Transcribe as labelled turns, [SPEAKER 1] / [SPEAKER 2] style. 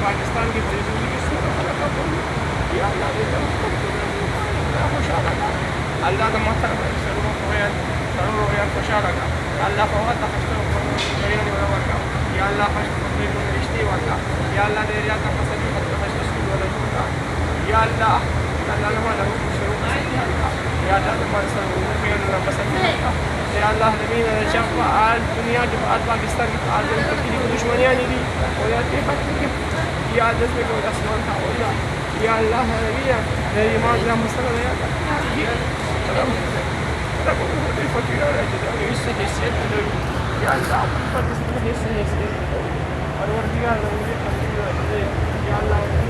[SPEAKER 1] पाकिस्तान की बड़ी ज़िंदगी या अल्लाह खुशालका अल्लाह का मोहतरम सरूर रोयान खुशालका अल्लाह फवाद खश्तो करीम वरका या अल्लाह खश्तो तकलीफ में रिश्ते वाला या अल्लाह दे रिया का मसद खश्तो खश्तो स्कूल वाला होगा या अल्लाह अल्लाह लमा له शुरू या अल्लाह हमारे सरूर में अल्लाह पसंद या अल्लाह ज़मीन शफ़ आल दुनिया के बाद पाकिस्तान की आल की दुश्मनियाँ नहीं दी और या अल्लाह से कोई आसमान था या अल्लाह नबी मेरी माँ का मसला है फकीर इससे हिस्से या अल्लाह पर इसमें हिस्से और वर्दिया या अल्लाह